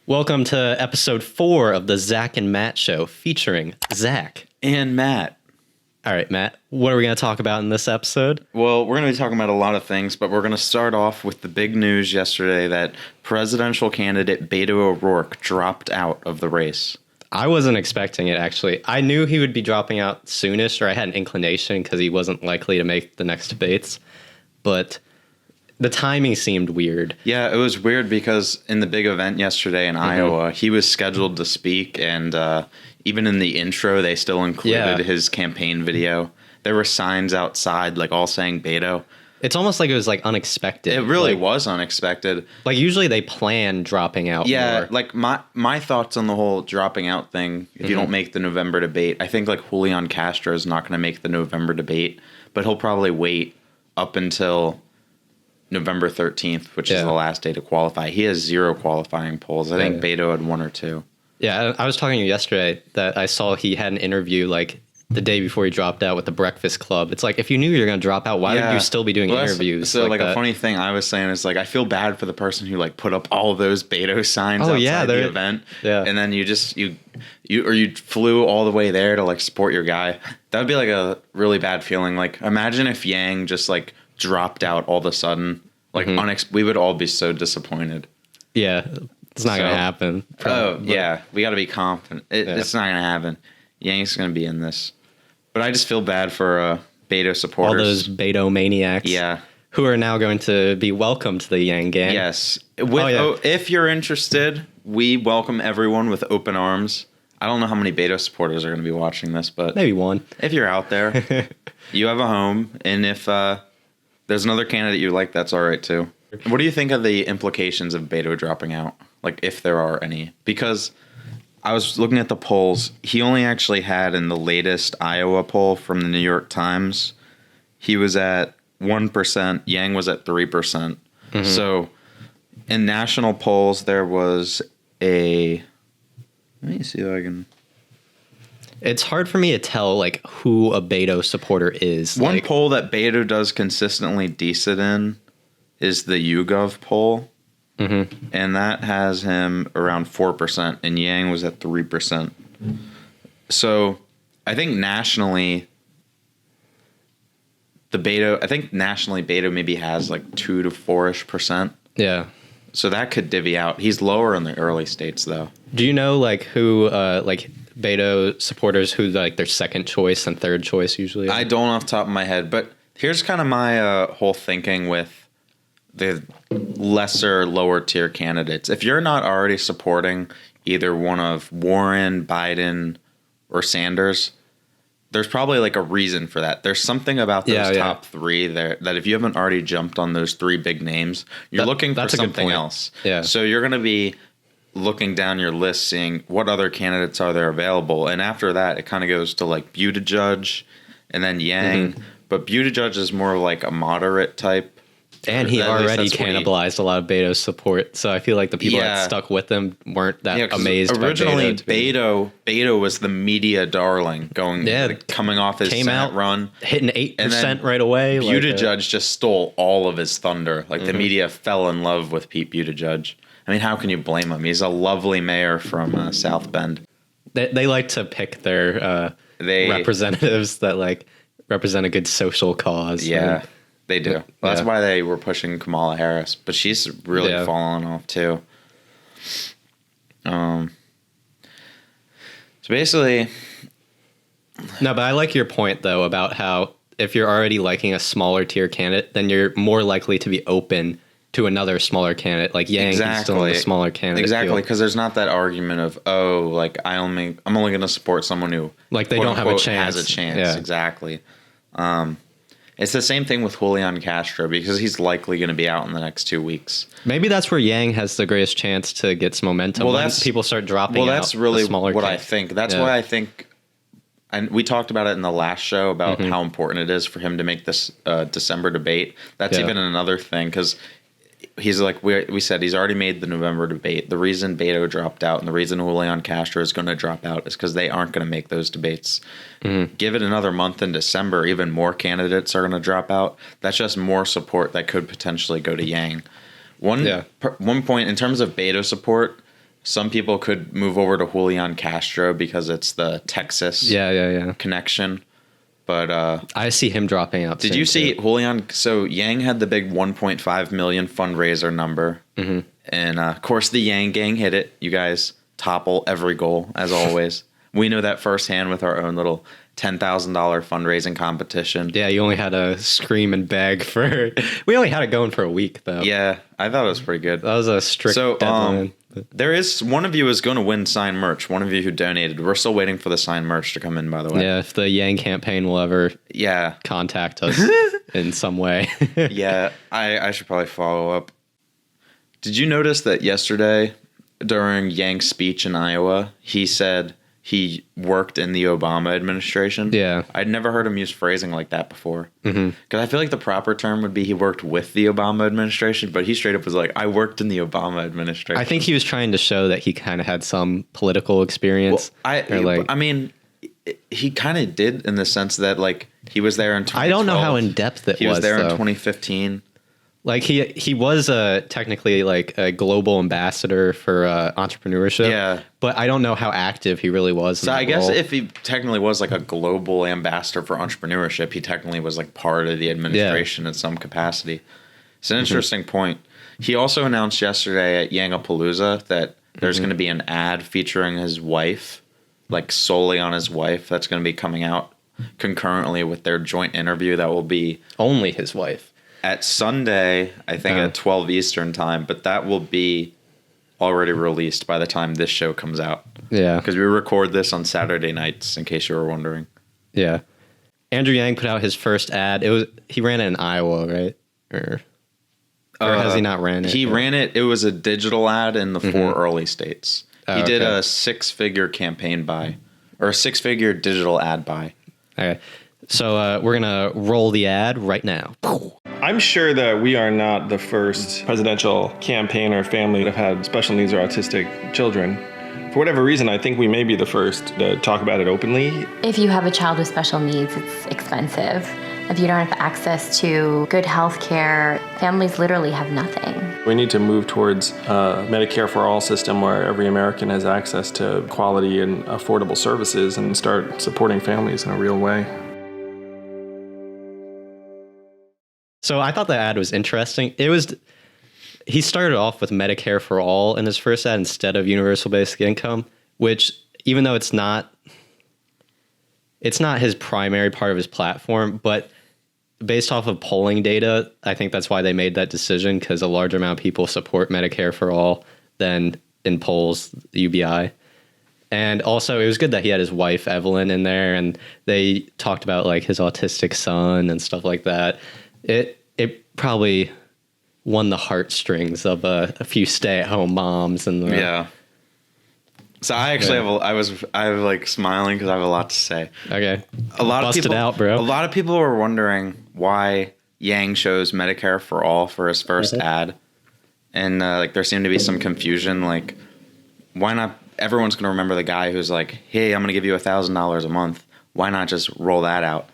Welcome to episode 4 of the Zach and Matt Show, featuring Zach and Matt. All right, Matt, what are we going to talk about in this episode? Well, we're going to be talking about a lot of things, but we're going to start off with the big news yesterday that presidential candidate Beto O'Rourke dropped out of the race. I wasn't expecting it, actually. I knew he would be dropping out soonish, or I had an inclination because he wasn't likely to make the next debates, but the timing seemed weird. Yeah, it was weird because in the big event yesterday in Iowa, he was scheduled to speak, and even in the intro, they still included his campaign video. There were signs outside, like, all saying Beto. It's almost like it was, like, unexpected. It really was unexpected. Like, usually they plan dropping out more. Like, my thoughts on the whole dropping out thing, if you don't make the November debate, I think, like, Julian Castro is not going to make the November debate, but he'll probably wait up until November 13th, which is the last day to qualify. He has 0 qualifying polls. I think Beto had 1 or 2. Yeah, I was talking to you yesterday that I saw he had an interview like the day before he dropped out with the Breakfast Club. It's like, if you knew you were going to drop out, why would you still be doing interviews? So like a funny thing I was saying is, like, I feel bad for the person who, like, put up all those Beto signs outside the event. Yeah. And then you flew all the way there to, like, support your guy. That would be like a really bad feeling. Like, imagine if Yang just, like, dropped out all of a sudden. Like, we would all be so disappointed. Yeah. It's not going to happen. Yeah. We got to be confident. It's not going to happen. Yang's going to be in this. But I just feel bad for Beto supporters. All those Beto maniacs. Yeah. Who are now going to be welcome to the Yang gang. Yes. If you're interested, we welcome everyone with open arms. I don't know how many Beto supporters are going to be watching this, but maybe one. If you're out there, you have a home. And if there's another candidate you like, that's all right, too. What do you think of the implications of Beto dropping out? Like, if there are any? Because I was looking at the polls. He only actually had, in the latest Iowa poll from the New York Times, he was at 1%. Yang was at 3%. So in national polls, there was a... Let me see if I can... It's hard for me to tell, like, who a Beto supporter is. One poll that Beto does consistently decent in is the YouGov poll. And that has him around 4%, and Yang was at 3%. So I think nationally, Beto maybe has like 2 to 4-ish%. Yeah. So that could divvy out. He's lower in the early states, though. Do you know, like, who, like, Beto supporters, who, like, their second choice and third choice usually are? I don't off the top of my head, but here's kind of my whole thinking with the lesser, lower tier candidates. If you're not already supporting either one of Warren, Biden, or Sanders, there's probably like a reason for that. There's something about those top 3 there that if you haven't already jumped on those 3 big names, you're looking for something else. Yeah. So you're going to be looking down your list, seeing what other candidates are there available. And after that, it kind of goes to like Buttigieg and then Yang. But Buttigieg is more like a moderate type. And he already cannibalized a lot of Beto's support, so I feel like the people that stuck with him weren't that amazed. Originally, Beto was the media darling, coming off his Senate run, hitting 8% right away. Buttigieg just stole all of his thunder. Like the media fell in love with Pete Buttigieg. I mean, how can you blame him? He's a lovely mayor from South Bend. They like to pick their representatives that like represent a good social cause. Yeah. They do. Well, that's why they were pushing Kamala Harris, but she's really fallen off too. So basically, no, but I like your point though about how if you're already liking a smaller tier candidate, then you're more likely to be open to another smaller candidate. Like Yang is still in the smaller candidate. Exactly, because there's not that argument of I'm only going to support someone who like they don't have a chance. Has a chance. Yeah. Exactly. It's the same thing with Julian Castro because he's likely going to be out in the next 2 weeks. Maybe that's where Yang has the greatest chance to get some momentum. Well, when people start dropping out. Well, that's really what I think. That's why I think, and we talked about it in the last show about how important it is for him to make this December debate. That's even another thing because he's like we said, he's already made the November debate. The reason Beto dropped out and the reason Julian Castro is going to drop out is because they aren't going to make those debates. Give it another month in December, even more candidates are going to drop out. That's just more support that could potentially go to Yang. One point in terms of Beto support, Some people could move over to Julian Castro because it's the Texas connection. But I see him dropping out. Did you see Julian? So Yang had the big 1.5 million fundraiser number. Mm-hmm. And of course, the Yang gang hit it. You guys topple every goal, as always. We know that firsthand with our own little $10,000 fundraising competition. Yeah, you only had to scream and beg for... We only had it going for a week, though. Yeah, I thought it was pretty good. That was a strict deadline. There is... One of you is going to win signed merch. One of you who donated. We're still waiting for the signed merch to come in, by the way. Yeah, if the Yang campaign will ever contact us in some way. Yeah, I should probably follow up. Did you notice that yesterday, during Yang's speech in Iowa, he said he worked in the Obama administration? Yeah. I'd never heard him use phrasing like that before. Because I feel like the proper term would be he worked with the Obama administration, but he straight up was like, I worked in the Obama administration. I think he was trying to show that he kind of had some political experience. Well, I mean, he kind of did in the sense that, like, he was there in 2012. I don't know how in-depth it was, He was there though. in 2015. Like, he was technically like a global ambassador for entrepreneurship. Yeah. But I don't know how active he really was. So I guess if he technically was like a global ambassador for entrepreneurship, he technically was like part of the administration in some capacity. It's an interesting point. He also announced yesterday at Yangapalooza that there's going to be an ad featuring his wife, like solely on his wife, that's going to be coming out concurrently with their joint interview that will be... Only his wife. At Sunday, I think at 12 Eastern time, but that will be already released by the time this show comes out. Yeah. Because we record this on Saturday nights, in case you were wondering. Yeah. Andrew Yang put out his first ad. He ran it in Iowa, right? Or has he not ran it? He ran it. It was a digital ad in the 4 early states. He did a 6-figure campaign buy, or a 6-figure digital ad buy. Okay. So we're going to roll the ad right now. I'm sure that we are not the first presidential campaign or family that have had special needs or autistic children. For whatever reason, I think we may be the first to talk about it openly. If you have a child with special needs, it's expensive. If you don't have access to good health care, families literally have nothing. We need to move towards a Medicare for all system where every American has access to quality and affordable services and start supporting families in a real way. So I thought the ad was interesting. He started off with Medicare for all in his first ad instead of universal basic income, which even though it's not his primary part of his platform, but based off of polling data, I think that's why they made that decision, because a larger amount of people support Medicare for all than in polls, the UBI. And also it was good that he had his wife, Evelyn, in there, and they talked about like his autistic son and stuff like that. It probably won the heartstrings of a few stay-at-home moms and So I actually I was like smiling because I have a lot to say. Okay, Bust it out, bro. A lot of people were wondering why Yang chose Medicare for all for his first ad, and like there seemed to be some confusion. Like, why not? Everyone's gonna remember the guy who's like, "Hey, I'm gonna give you $1,000 a month." Why not just roll that out?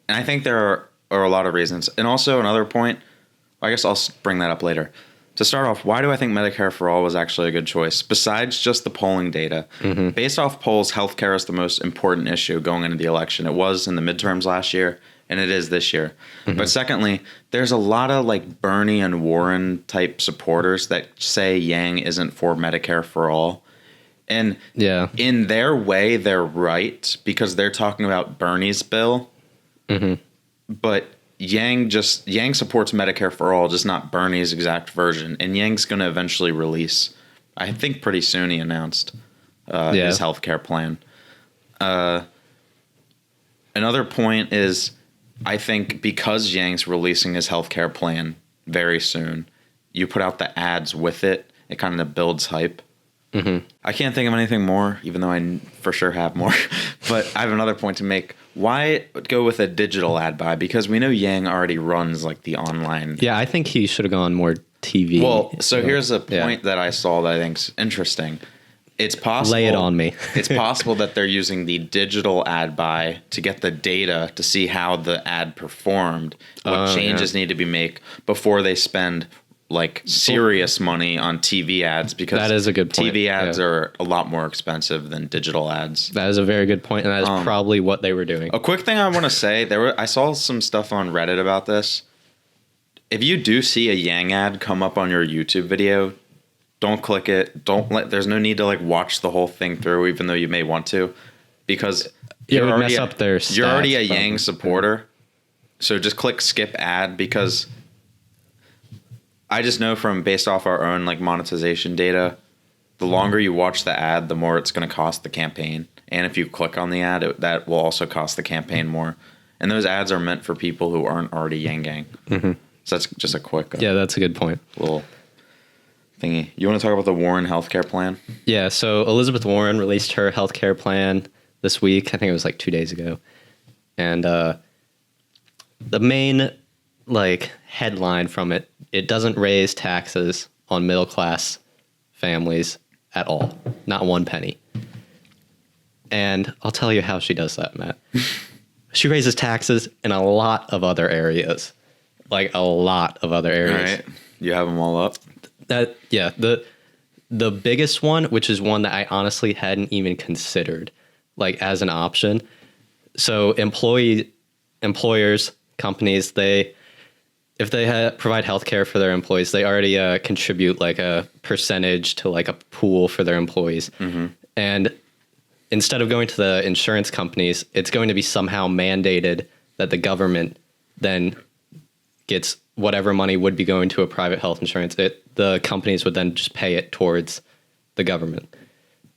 And I think there are a lot of reasons. And also another point, I guess I'll bring that up later. To start off, why do I think Medicare for all was actually a good choice? Besides just the polling data, based off polls, healthcare is the most important issue going into the election. It was in the midterms last year, and it is this year. But secondly, there's a lot of like Bernie and Warren type supporters that say Yang isn't for Medicare for all. And in their way, they're right, because they're talking about Bernie's bill. But Yang supports Medicare for all, just not Bernie's exact version. And Yang's going to eventually release, I think pretty soon he announced his healthcare plan. Another point is, I think because Yang's releasing his healthcare plan very soon, you put out the ads with it, it kind of builds hype. I can't think of anything more, even though I for sure have more. But I have another point to make. Why go with a digital ad buy? Because we know Yang already runs like the online. Yeah, I think he should have gone more TV. Well, so here's a point that I saw that I think's interesting. It's possible. Lay it on me. It's possible that they're using the digital ad buy to get the data to see how the ad performed, what changes need to be made before they spend like serious money on TV ads, because that is a good point. TV ads are a lot more expensive than digital ads. That is a very good point, and that is probably what they were doing. A quick thing I want to say, I saw some stuff on Reddit about this. If you do see a Yang ad come up on your YouTube video, don't click it. There's no need to like watch the whole thing through, even though you may want to, because you're already a Yang supporter. So just click skip ad, because I just know from based off our own like monetization data, the longer you watch the ad, the more it's going to cost the campaign. And if you click on the ad, that will also cost the campaign more. And those ads are meant for people who aren't already Yang Gang. Mm-hmm. So that's just a quick that's a good point. Little thingy. You want to talk about the Warren healthcare plan? Yeah, so Elizabeth Warren released her healthcare plan this week. I think it was like 2 days ago. And the main like headline from it doesn't raise taxes on middle class families at all, not one penny. And I'll tell you how she does that, Matt. She raises taxes in a lot of other areas, like a lot of other areas. All right, you have them all up. The biggest one, which is one that I honestly hadn't even considered, like as an option. So employers, companies, if they provide healthcare for their employees, they already contribute like a percentage to like a pool for their employees. Mm-hmm. And instead of going to the insurance companies, it's going to be somehow mandated that the government then gets whatever money would be going to a private health insurance. The companies would then just pay it towards the government,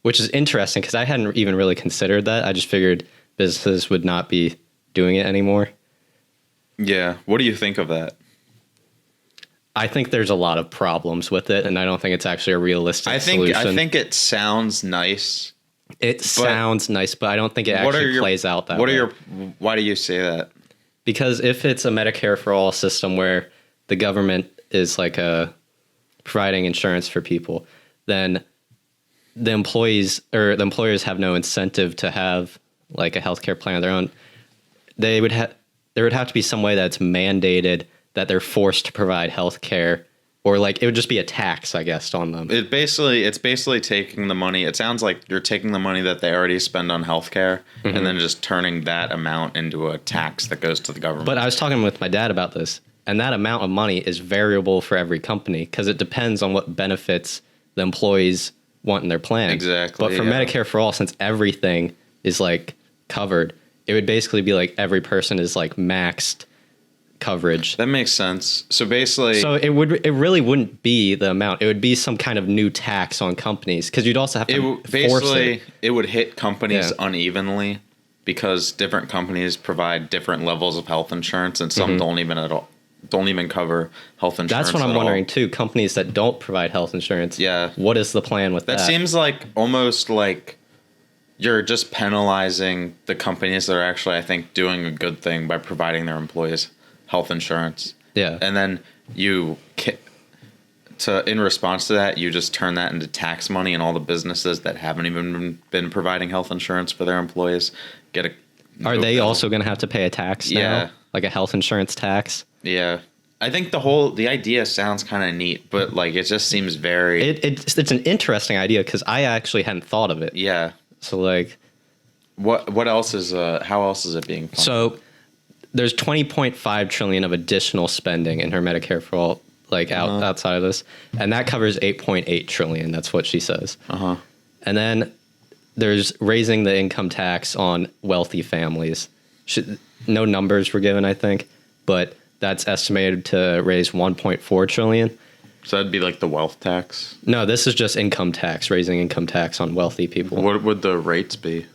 which is interesting because I hadn't even really considered that. I just figured businesses would not be doing it anymore. Yeah. What do you think of that? I think there's a lot of problems with it, and I don't think it's actually a realistic solution. I think it sounds nice. It sounds nice, but I don't think it actually plays out that way. Why do you say that? Because if it's a Medicare for all system where the government is like providing insurance for people, then the employees or the employers have no incentive to have like a healthcare plan of their own. There would have to be some way that's mandated that they're forced to provide healthcare, or like it would just be a tax, I guess, on them. It's basically taking the money. It sounds like you're taking the money that they already spend on healthcare mm-hmm. and then just turning that amount into a tax that goes to the government. But I was talking with my dad about this, and that amount of money is variable for every company because it depends on what benefits the employees want in their plan. Exactly. But for Medicare for all, since everything is like covered, it would basically be like every person is like maxed coverage. That makes sense. So basically, it really wouldn't be the amount. It would be some kind of new tax on companies because you'd also have to force it. It would hit companies unevenly because different companies provide different levels of health insurance, and some mm-hmm. don't even cover health insurance. That's what I'm wondering too. Companies that don't provide health insurance. Yeah. What is the plan with that? That seems like almost like you're just penalizing the companies that are actually, I think, doing a good thing by providing their employees health insurance. Yeah. And then in response to that, you just turn that into tax money, and all the businesses that haven't even been providing health insurance for their employees get a... Are they also going to have to pay a tax now? Yeah. Like a health insurance tax? Yeah. I think the idea sounds kind of neat, but like it just seems very... It's an interesting idea because I actually hadn't thought of it. Yeah. So like... What else is... how else is it being funded? So there's 20.5 trillion of additional spending in her Medicare for all, like outside of this, and that covers 8.8 trillion. That's what she says. And then there's raising the income tax on wealthy families. No numbers were given, I think, but that's estimated to raise 1.4 trillion. So that'd be like the wealth tax? No, this is just income tax, raising income tax on wealthy people. What would the rates be?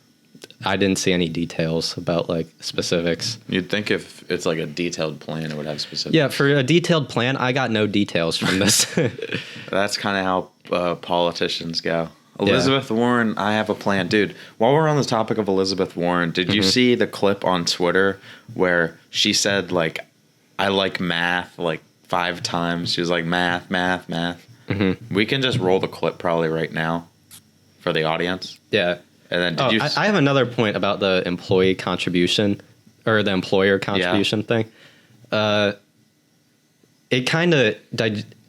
I didn't see any details about like specifics. You'd think if it's like a detailed plan, it would have specifics. Yeah, for a detailed plan, I got no details from this. That's kind of how politicians go. Elizabeth Warren, I have a plan. Dude, while we're on the topic of Elizabeth Warren, did you see the clip on Twitter where she said, like, I like math, like 5 times? She was like, math, math, math. Mm-hmm. We can just roll the clip probably right now for the audience. Yeah. And then I have another point about the employee contribution or the employer contribution thing. it kind of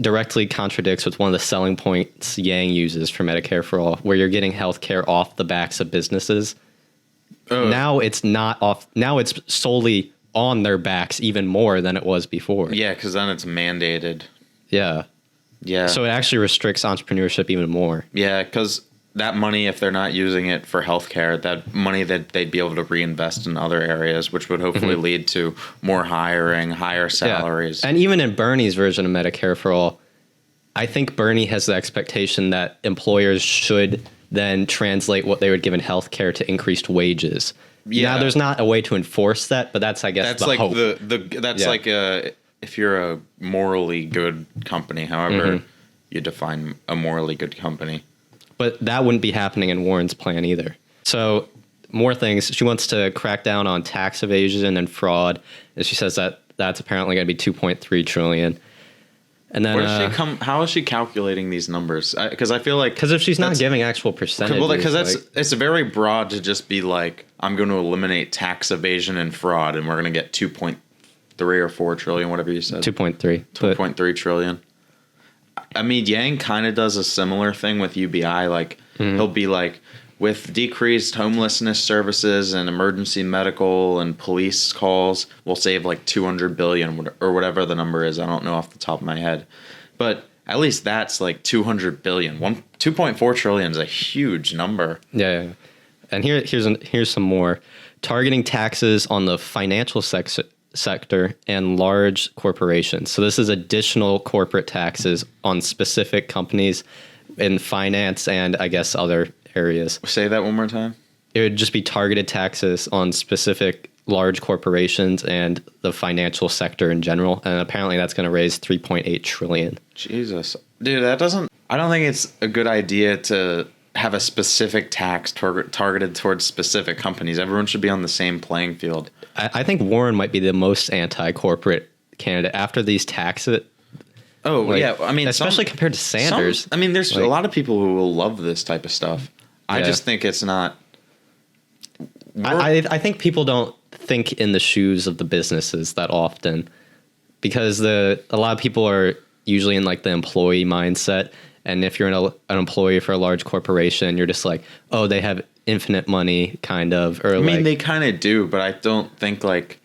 directly contradicts with one of the selling points Yang uses for Medicare for All, where you're getting health care off the backs of businesses. Now it's not off. Now it's solely on their backs even more than it was before. Yeah, because then it's mandated. Yeah. Yeah. So it actually restricts entrepreneurship even more. Yeah, because that money, if they're not using it for healthcare, that money that they'd be able to reinvest in other areas, which would hopefully lead to more hiring, higher salaries. Yeah. And even in Bernie's version of Medicare for All, I think Bernie has the expectation that employers should then translate what they would give in healthcare to increased wages. Yeah. Now, there's not a way to enforce that, but that's, I guess, that's the like hope. that's like if you're a morally good company, however you define a morally good company. But that wouldn't be happening in Warren's plan either. So more things. She wants to crack down on tax evasion and fraud. And she says that that's apparently going to be $2.3 trillion. And then how is she calculating these numbers? Because I feel like because if she's not giving actual percentages, because it's very broad to just be like, I'm going to eliminate tax evasion and fraud, and we're going to get 2.3 or 4 trillion, whatever you said. 2.3 trillion. I mean, Yang kind of does a similar thing with UBI. Like he'll be like, with decreased homelessness services and emergency medical and police calls, we'll save like 200 billion or whatever the number is. I don't know off the top of my head, but at least that's like 200 billion. 2.4 trillion is a huge number. Yeah. And here's some more. Targeting taxes on the financial sector and large corporations. So this is additional corporate taxes on specific companies in finance and I guess other areas. Say that one more time. It would just be targeted taxes on specific large corporations and the financial sector in general. And apparently that's going to raise 3.8 trillion. Jesus. Dude, I don't think it's a good idea to have a specific tax targeted towards specific companies. Everyone should be on the same playing field. I think Warren might be the most anti-corporate candidate after these taxes. Oh, yeah. I mean, especially compared to Sanders. I mean, there's a lot of people who will love this type of stuff. I just think it's not. I think people don't think in the shoes of the businesses that often, because a lot of people are usually in like the employee mindset. And if you're an employee for a large corporation, you're just like, oh, they have infinite money, kind of. Or I mean, they kind of do, but I don't think like.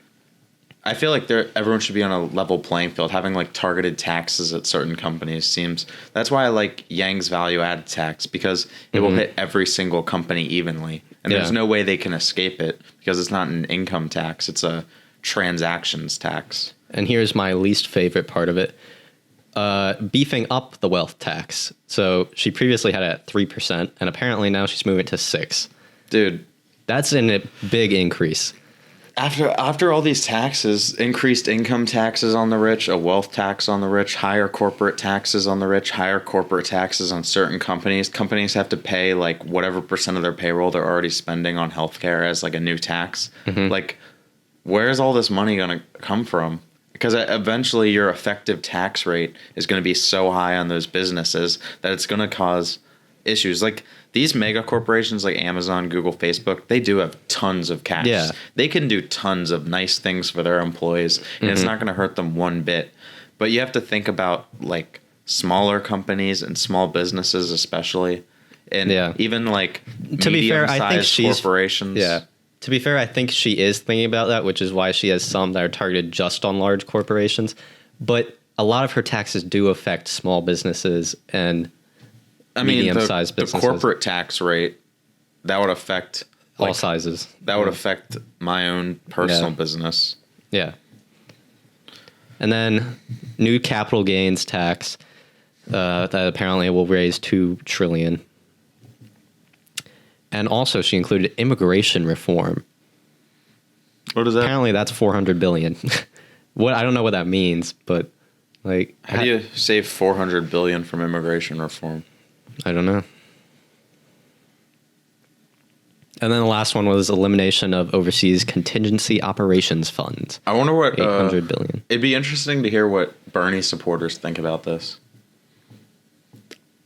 I feel like everyone should be on a level playing field. Having like targeted taxes at certain companies seems. That's why I like Yang's value added tax, because it will hit every single company evenly, and there's no way they can escape it because it's not an income tax; it's a transactions tax. And here's my least favorite part of it: beefing up the wealth tax. So she previously had it at 3%, and apparently now she's moving it to 6%. Dude, that's a big increase. After all these taxes, increased income taxes on the rich, a wealth tax on the rich, higher corporate taxes on the rich, higher corporate taxes on certain companies. Companies have to pay like whatever percent of their payroll they're already spending on healthcare as like a new tax. Like, where's all this money going to come from? Because eventually your effective tax rate is going to be so high on those businesses that it's going to cause issues. Like, these mega corporations like Amazon, Google, Facebook, they do have tons of cash. Yeah. They can do tons of nice things for their employees, and it's not going to hurt them one bit. But you have to think about like smaller companies and small businesses especially, and even like to be fair, I think corporations. Yeah. To be fair, I think she is thinking about that, which is why she has some that are targeted just on large corporations. But a lot of her taxes do affect small businesses and medium-sized businesses. The corporate tax rate, that would affect all sizes. That would affect my own personal business. Yeah. And then new capital gains tax that apparently will raise $2 trillion. And also she included immigration reform. What is that? Apparently that's $400 billion. I don't know what that means, but like, how do you save $400 billion from immigration reform? I don't know. And then the last one was elimination of overseas contingency operations funds. I wonder what $800 billion. It'd be interesting to hear what Bernie supporters think about this.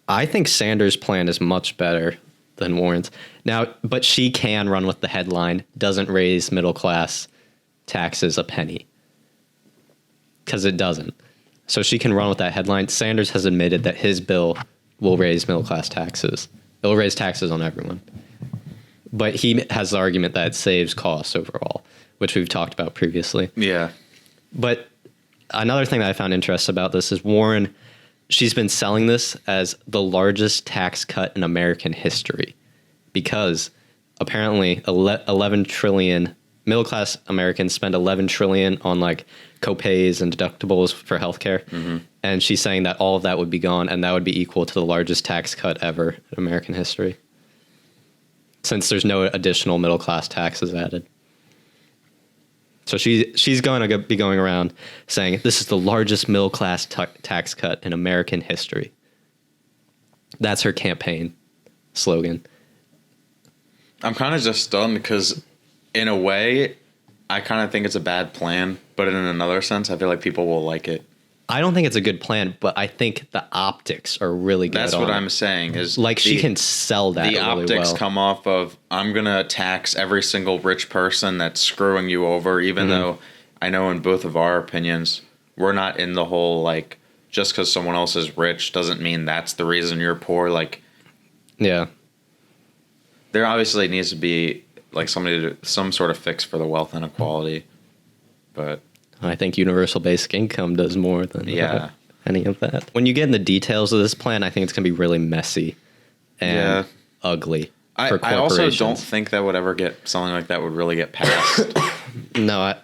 I think Sanders' plan is much better than Warren's. Now, but she can run with the headline, doesn't raise middle class taxes a penny. Because it doesn't. So she can run with that headline. Sanders has admitted that his bill will raise middle class taxes. It will raise taxes on everyone. But he has the argument that it saves costs overall, which we've talked about previously. Yeah. But another thing that I found interesting about this is Warren, she's been selling this as the largest tax cut in American history because apparently 11 trillion middle class Americans spend 11 trillion on like copays and deductibles for healthcare. Mm-hmm. And she's saying that all of that would be gone and that would be equal to the largest tax cut ever in American history, since there's no additional middle class taxes added. So she's going to be going around saying this is the largest middle class tax cut in American history. That's her campaign slogan. I'm kind of just stunned because in a way, I kind of think it's a bad plan, but in another sense, I feel like people will like it. I don't think it's a good plan, but I think the optics are really good. That's what I'm saying. Is like she can sell that. The really optics well. come off of I'm gonna tax every single rich person that's screwing you over, even though I know in both of our opinions we're not in the whole like just because someone else is rich doesn't mean that's the reason you're poor. Like, yeah, there obviously needs to be like some sort of fix for the wealth inequality, but. I think universal basic income does more than any of that. When you get in the details of this plan, I think it's going to be really messy and ugly for corporations. I also don't think that would ever get something like that would really get passed. No.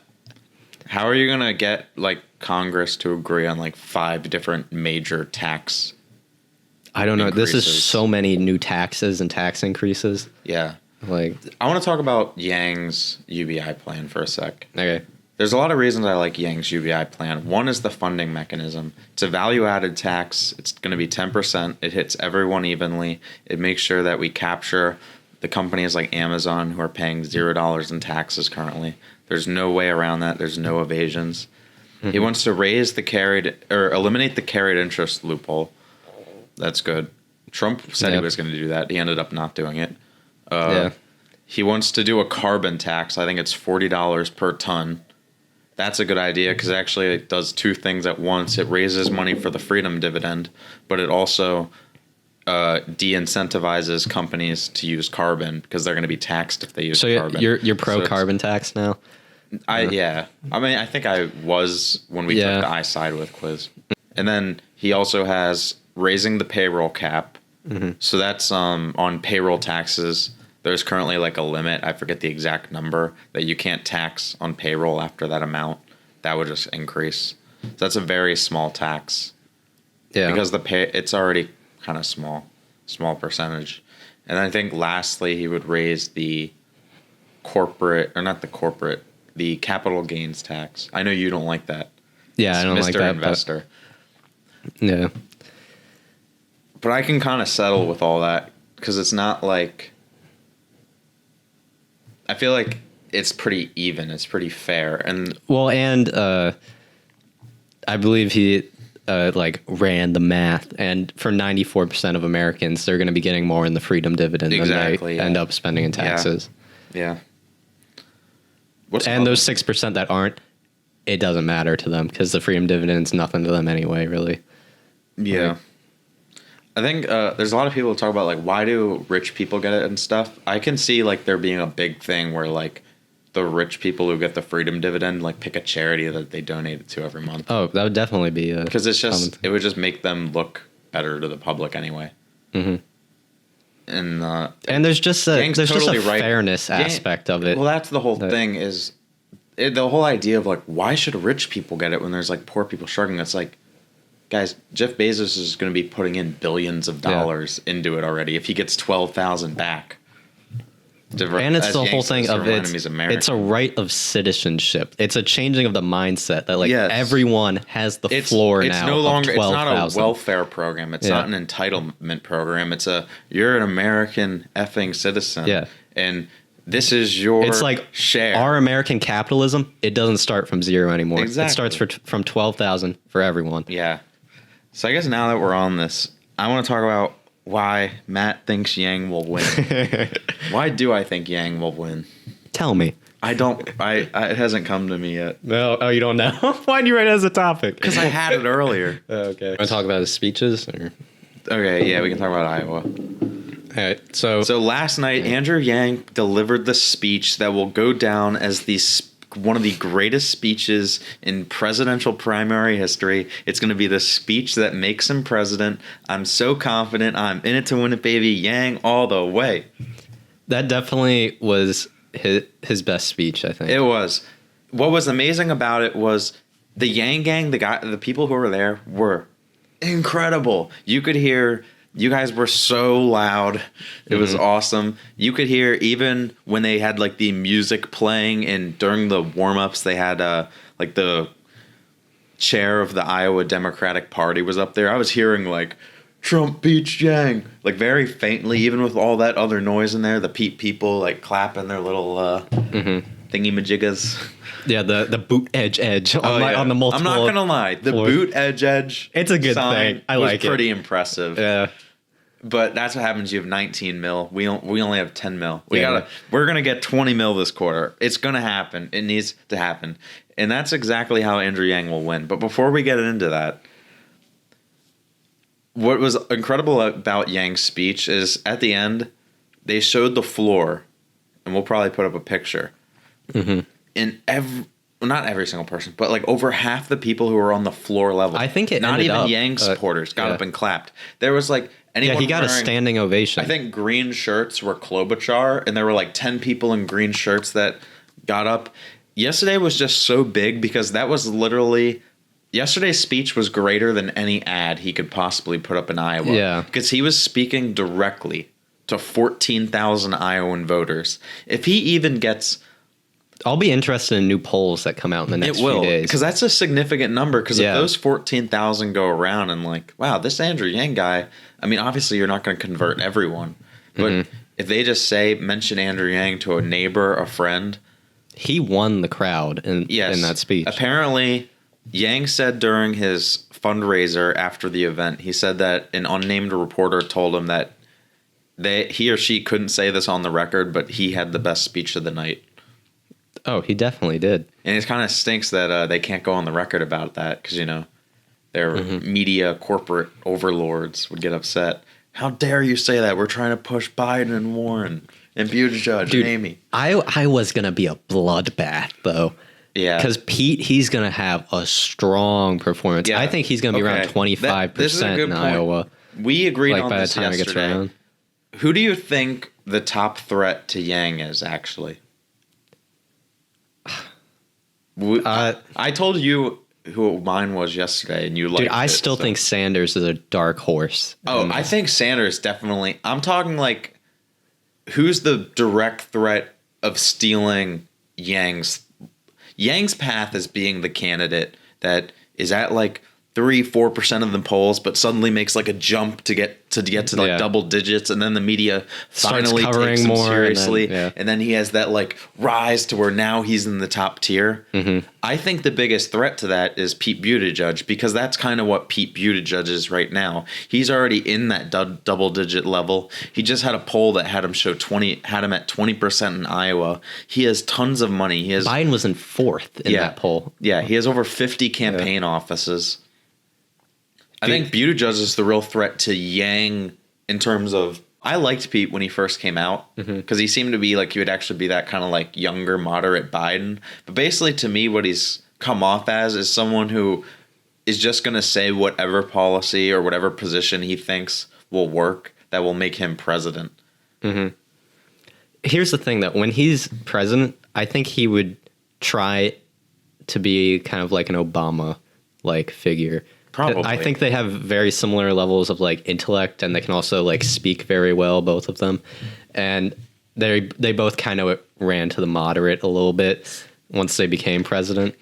How are you going to get like Congress to agree on like 5 different major tax I don't know. increases? This is so many new taxes and tax increases. Yeah. Like, I want to talk about Yang's UBI plan for a sec. okay. There's a lot of reasons I like Yang's UBI plan. One is the funding mechanism. It's a value-added tax. It's going to be 10%. It hits everyone evenly. It makes sure that we capture the companies like Amazon who are paying $0 in taxes currently. There's no way around that. There's no evasions. Mm-hmm. He wants to eliminate the carried interest loophole. That's good. Trump said he was going to do that. He ended up not doing it. He wants to do a carbon tax. I think it's $40 per ton. That's a good idea because actually it does 2 things at once. It raises money for the freedom dividend, but it also de-incentivizes companies to use carbon because they're going to be taxed if they use carbon. So you're pro-carbon tax now? Yeah. I mean, I think I was when we took the I Side With quiz. And then he also has raising the payroll cap. Mm-hmm. So that's on payroll taxes. There's currently like a limit. I forget the exact number that you can't tax on payroll after that amount. That would just increase. So that's a very small tax. Yeah. Because it's already kind of small percentage. And I think lastly, he would raise the the capital gains tax. I know you don't like that. Yeah, I don't like that. Mr. Investor. Yeah. But I can kind of settle with all that because it's not like. I feel like it's pretty even. It's pretty fair. And I believe he ran the math, and for 94% of Americans, they're going to be getting more in the freedom dividend than they end up spending in taxes. Yeah. And those 6% that aren't, it doesn't matter to them because the freedom dividend's nothing to them anyway, really. Yeah. I think there's a lot of people who talk about, like, why do rich people get it and stuff? I can see, like, there being a big thing where, like, the rich people who get the freedom dividend, like, pick a charity that they donate it to every month. Oh, that would definitely be a... Because it would just make them look better to the public anyway. Mm-hmm. And there's just a fairness aspect of it. Well, that's the whole thing is... the whole idea of, like, why should rich people get it when there's, like, poor people struggling? It's like... Guys, Jeff Bezos is going to be putting in billions of dollars into it already. If he gets 12,000 back, and it's the whole thing of it's a right of citizenship. It's a changing of the mindset that everyone has the floor now. It's no longer. It's not a welfare program. It's not an entitlement program. You're an American effing citizen. Yeah, and this is your. It's like share. Our American capitalism. It doesn't start from zero anymore. Exactly. It starts from 12,000 for everyone. Yeah. So I guess now that we're on this, I want to talk about why Matt thinks Yang will win. Why do I think Yang will win? Tell me. It hasn't come to me yet. No, oh, you don't know? Why'd you write it as a topic? Because I had it earlier. Okay. Want to talk about his speeches? Or? Okay, yeah, we can talk about Iowa. All right, so last night, Andrew Yang delivered the speech that will go down as one of the greatest speeches in presidential primary history. It's going to be the speech that makes him president. I'm so confident. I'm in it to win it, baby. Yang all the way. That definitely was his best speech, I think. It was. What was amazing about it was the Yang gang, the people who were there were incredible. You could hear. You guys were so loud. It was awesome. You could hear even when they had like the music playing, and during the warm-ups they had like the chair of the Iowa Democratic Party was up there. I was hearing like Trump beats Yang like very faintly, even with all that other noise in there. The people like clapping their little thingy-majiggas. Yeah, the boot edge on the multiple. I'm not gonna lie, the boot edge. It's a good thing. I like it. Pretty impressive. Yeah, but that's what happens. You have 19 mil. We only have 10 mil. We're gonna get 20 mil this quarter. It's gonna happen. It needs to happen, and that's exactly how Andrew Yang will win. But before we get into that, what was incredible about Yang's speech is at the end they showed the floor, and we'll probably put up a picture. And not every single person, but like over half the people who were on the floor level. I think it not ended even up, Yang supporters got up and clapped. There was like anyone. Yeah, he got a standing ovation. I think green shirts were Klobuchar, and there were like 10 people in green shirts that got up. Yesterday was just so big because that was literally yesterday's speech was greater than any ad he could possibly put up in Iowa. Yeah, because he was speaking directly to 14,000 Iowan voters. If he even gets. I'll be interested in new polls that come out in the next few days. Because that's a significant number. Because if those 14,000 go around and like, wow, this Andrew Yang guy, I mean, obviously you're not going to convert everyone. But if they just mention Andrew Yang to a neighbor, a friend. He won the crowd in that speech. Apparently, Yang said during his fundraiser after the event, he said that an unnamed reporter told him that he or she couldn't say this on the record, but he had the best speech of the night. Oh, he definitely did. And it kind of stinks that they can't go on the record about that because, their media corporate overlords would get upset. How dare you say that? We're trying to push Biden and Warren and Buttigieg and Amy. I was going to be a bloodbath, though. Yeah. Because Pete, he's going to have a strong performance. Yeah. I think he's going to be around 25% in Iowa. We agreed on by this the time yesterday. It gets around. Who do you think the top threat to Yang is, actually? I told you who mine was yesterday, and you liked it. Dude, I still think Sanders is a dark horse. Oh, I think Sanders definitely. I'm talking like, who's the direct threat of stealing Yang's path as being the candidate that is at like 3-4% of the polls, but suddenly makes like a jump to get to like double digits, and then the media finally takes him more seriously, and then he has that like rise to where now he's in the top tier. I think the biggest threat to that is Pete Buttigieg, because that's kind of what Pete Buttigieg is right now. He's already in that double digit level. He just had a poll that had him at 20% in Iowa. He has tons of money. Biden was in fourth in that poll. Yeah, he has over 50 campaign offices. I think Buttigieg is the real threat to Yang in terms of. I liked Pete when he first came out because he seemed to be like he would actually be that kind of like younger, moderate Biden. But basically, to me, what he's come off as is someone who is just going to say whatever policy or whatever position he thinks will work that will make him president. Here's the thing, that when he's president, I think he would try to be kind of like an Obama-like figure. Probably. I think they have very similar levels of like intellect, and they can also like speak very well, both of them. And they both kind of ran to the moderate a little bit once they became president.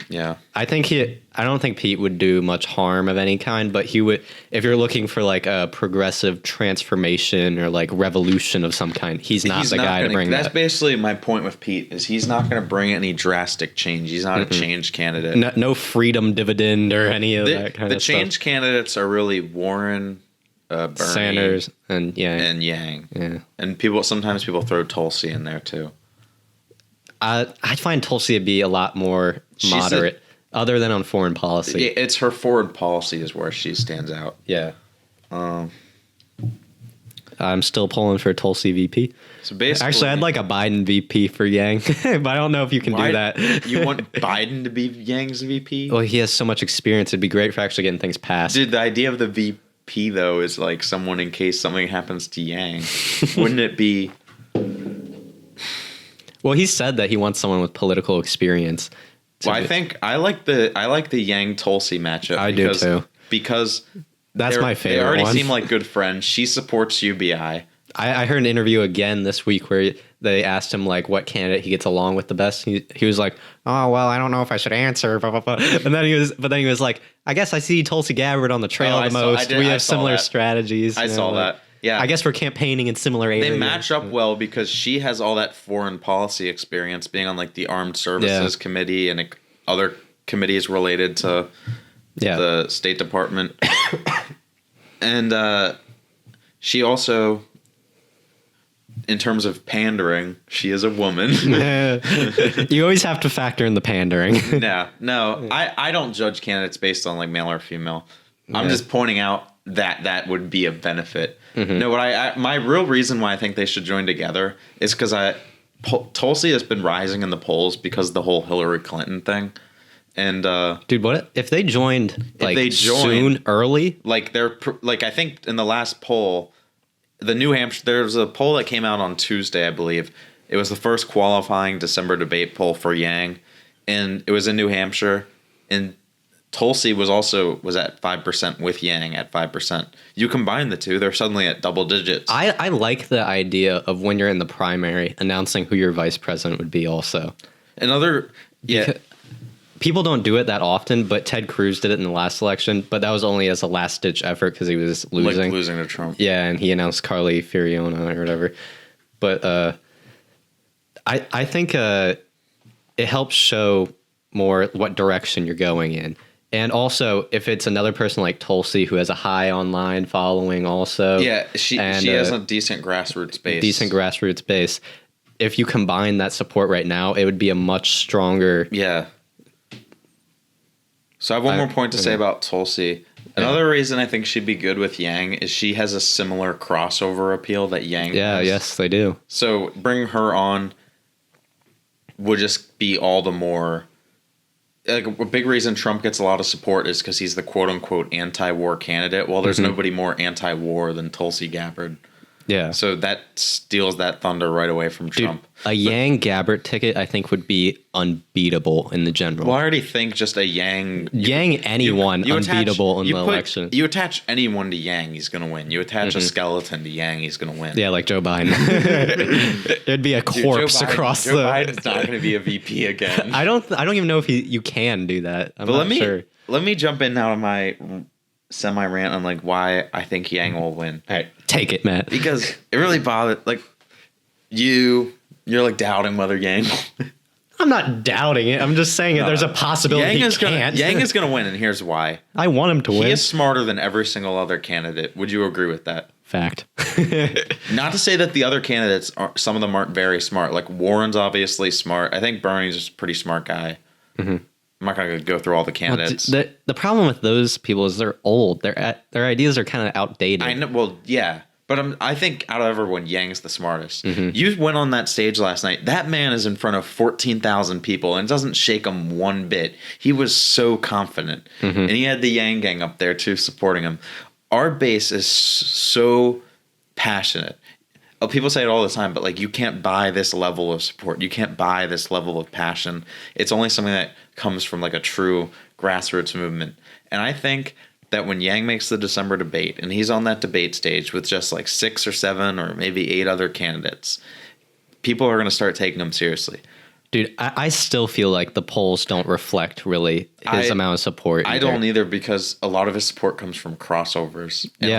Yeah. I don't think Pete would do much harm of any kind, but he would, if you're looking for like a progressive transformation or like revolution of some kind, he's not the guy to bring that. That's basically my point with Pete, is he's not going to bring any drastic change. He's not a change candidate. No freedom dividend or any of that kind of stuff. The change candidates are really Warren, Bernie, Sanders, and Yang. Yeah. And sometimes people throw Tulsi in there too. I find Tulsi to be a lot more moderate, other than on foreign policy. It's her foreign policy is where she stands out. Yeah. I'm still pulling for Tulsi VP. So basically, actually, I'd like a Biden VP for Yang, but I don't know if you can do that. You want Biden to be Yang's VP? Well, he has so much experience. It'd be great for actually getting things passed. Dude, the idea of the VP though is like someone in case something happens to Yang. Wouldn't it be? Well, he said that he wants someone with political experience. Well, I think I like the Yang Tulsi matchup. I do too. Because that's my favorite. They already one. seem like good friends. She supports UBI. I heard an interview again this week where they asked him like what candidate he gets along with the best. He was like, "Oh well, I don't know if I should answer." Blah, blah, blah. And then he was like, "I guess I see Tulsi Gabbard on the trail the most. We have similar strategies." I saw that. Yeah, I guess we're campaigning in similar areas. They match up well because she has all that foreign policy experience, being on like the Armed Services Committee and other committees related to the State Department. And she also, in terms of pandering, she is a woman. You always have to factor in the pandering. No, I don't judge candidates based on like male or female. I'm just pointing out that would be a benefit. Mm-hmm. No, but my real reason why I think they should join together is because Tulsi has been rising in the polls because of the whole Hillary Clinton thing. And dude, what if they joined soon, early? Like I think in the last poll, the New Hampshire, there's a poll that came out on Tuesday, I believe. It was the first qualifying December debate poll for Yang, and it was in New Hampshire. And Tulsi was at 5% with Yang at 5%. You combine the two, they're suddenly at double digits. I like the idea of when you're in the primary announcing who your vice president would be also. People don't do it that often, but Ted Cruz did it in the last election, but that was only as a last-ditch effort because he was losing. Like losing to Trump. Yeah, and he announced Carly Fiorina or whatever. But I think it helps show more what direction you're going in. And also, if it's another person like Tulsi who has a high online following also. Yeah, she has a decent grassroots base. If you combine that support right now, it would be a much stronger... Yeah. So I have one more point to say about Tulsi. Another reason I think she'd be good with Yang is she has a similar crossover appeal that Yang has. Yes, they do. So bringing her on would just be all the more... Like a big reason Trump gets a lot of support is because he's the quote-unquote anti-war candidate. Well, there's nobody more anti-war than Tulsi Gabbard. Yeah. So that steals that thunder right away from Trump. A Yang Gabbard ticket, I think, would be unbeatable in the general. Well, I already think just a Yang... unbeatable in the election. You attach anyone to Yang, he's going to win. You attach a skeleton to Yang, he's going to win. Yeah, like Joe Biden. It'd be a corpse across Joe Biden's not going to be a VP again. I don't even know if you can do that. I'm not sure. Let me jump in now to my... semi-rant on like why I think Yang will win. All right, take it, Matt. Because it really bothered like you're like doubting whether Yang. I'm not doubting it. I'm just saying there's a possibility Yang is gonna win, and here's why. I want him to win. He is smarter than every single other candidate. Would you agree with that? Fact. Not to say that the other candidates some of them aren't very smart. Like Warren's obviously smart. I think Bernie's a pretty smart guy. Mm-hmm. I'm not going to go through all the candidates. Well, the problem with those people is they're old. Their ideas are kind of outdated. I know. Well, yeah. But I think out of everyone, Yang's the smartest. Mm-hmm. You went on that stage last night. That man is in front of 14,000 people and it doesn't shake him one bit. He was so confident. Mm-hmm. And he had the Yang gang up there too supporting him. Our base is so passionate. People say it all the time, but like you can't buy this level of support. You can't buy this level of passion. It's only something that comes from like a true grassroots movement. And I think that when Yang makes the December debate and he's on that debate stage with just like 6 or 7 or maybe 8 other candidates, people are going to start taking him seriously. Dude, I still feel like the polls don't reflect really his amount of support. I don't either because a lot of his support comes from crossovers. And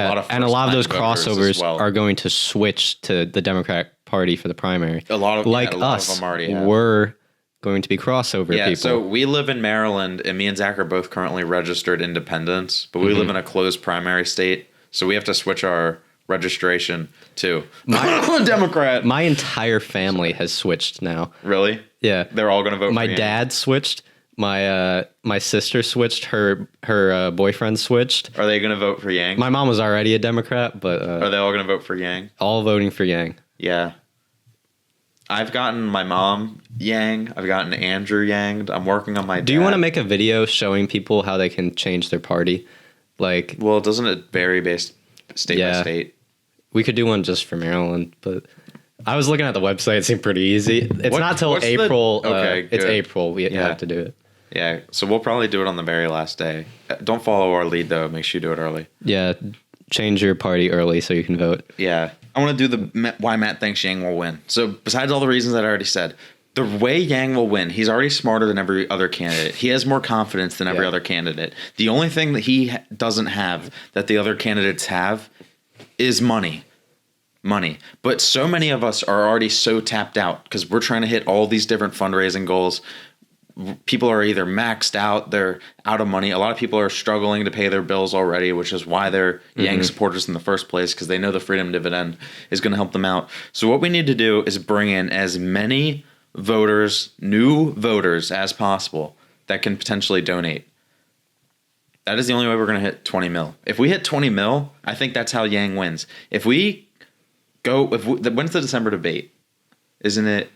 a lot of those crossovers are going to switch to the Democratic Party for the primary. A lot of them already have. We're going to be crossover people. So we live in Maryland, and me and Zach are both currently registered independents, but we live in a closed primary state, so we have to switch our registration too. I'm a Democrat. My entire family has switched now. Really? Yeah. They're all going to vote My for Yang? dad switched. My sister switched. Her boyfriend switched. Are they going to vote for Yang? My mom was already a Democrat, but Are they all going to vote for Yang? all voting for Yang. Yeah. I've gotten my mom Yang. I've gotten Andrew Yang. I'm working on my dad. Do you want to make a video showing people how they can change their party? Like, Well, doesn't it vary based state by Yeah. state? we could do one just for Maryland, but I was looking at the website. It seemed pretty easy. It's What- not till what's the- April. Okay, It's good. April. We Yeah. have to do it. Yeah, so we'll probably do it on the very last day. Don't follow our lead, though. Make sure you do it early. Yeah, change your party early so you can vote. Yeah. I want to do the why Matt thinks Yang will win. So besides all the reasons that I already said, the way Yang will win, he's already smarter than every other candidate. He has more confidence than every Yeah. other candidate. The only thing that he doesn't have that the other candidates have is money. But so many of us are already so tapped out because we're trying to hit all these different fundraising goals. People are either maxed out, they're out of money. A lot of people are struggling to pay their bills already, which is why they're Yang supporters in the first place, because they know the freedom dividend is going to help them out. So what we need to do is bring in as many voters, new voters as possible that can potentially donate. That is the only way we're going to hit 20 mil. If we hit 20 mil, I think that's how Yang wins. When's the December debate? Isn't it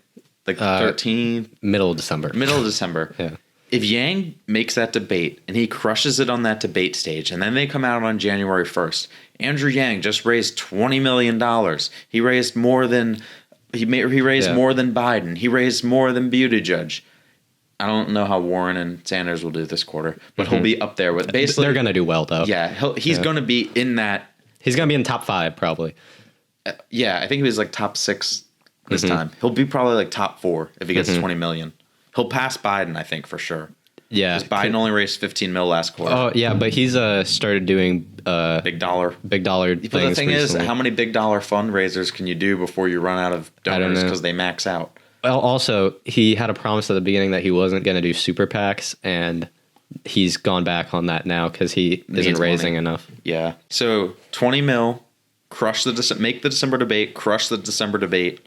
like 13th? Middle of December. Middle of December. Yeah. If Yang makes that debate and he crushes it on that debate stage, and then they come out on January 1st, Andrew Yang just raised $20 million. He raised more than more than Biden. He raised more than Buttigieg. I don't know how Warren and Sanders will do this quarter, but he'll be up there with basically. They're going to do well, though. Yeah, he's going to be in that. He's going to be in top 5, probably. Yeah, I think he was like top 6 this time. He'll be probably like top 4 if he gets 20 million. He'll pass Biden, I think, for sure. Yeah. Because Biden only raised 15 mil last quarter. Oh, yeah, but he's started doing Big dollar. big dollar But things the thing recently. is, how many big dollar fundraisers can you do before you run out of don't donors know. because they max out? Well, also, he had a promise at the beginning that he wasn't going to do super PACs, and he's gone back on that now because he isn't Needs raising money. enough. Yeah. So 20 mil, make the December debate, crush the December debate,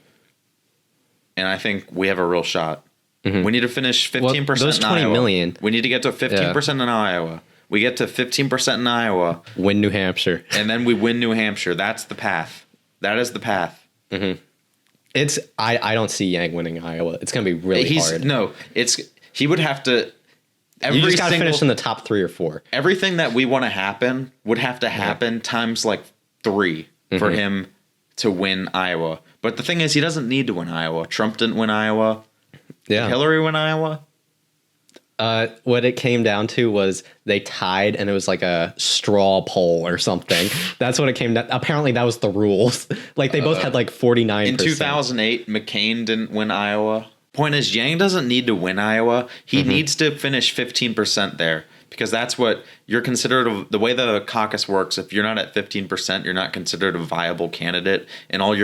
and I think we have a real shot. We need to finish 15% those in 20 Iowa. million. We need to get to 15% in Iowa. We get to 15% in Iowa, Win New Hampshire. and then we win New Hampshire. That's the path. That is the path. I don't see Yang winning Iowa. It's going to be really hard. He would have to. You just got to finish in the top 3 or 4. Everything that we want to happen would have to happen times like 3 for him to win Iowa. But the thing is, he doesn't need to win Iowa. Trump didn't win Iowa. Yeah. Hillary win Iowa. What it came down to was they tied, and it was like a straw poll or something. That's what it came down. Apparently, that was the rules. Like they both had like 49%. In 2008, McCain didn't win Iowa. Point is, Yang doesn't need to win Iowa. He needs to finish 15% there because that's what you're considered. The way the caucus works, if you're not at 15%, you're not considered a viable candidate, and all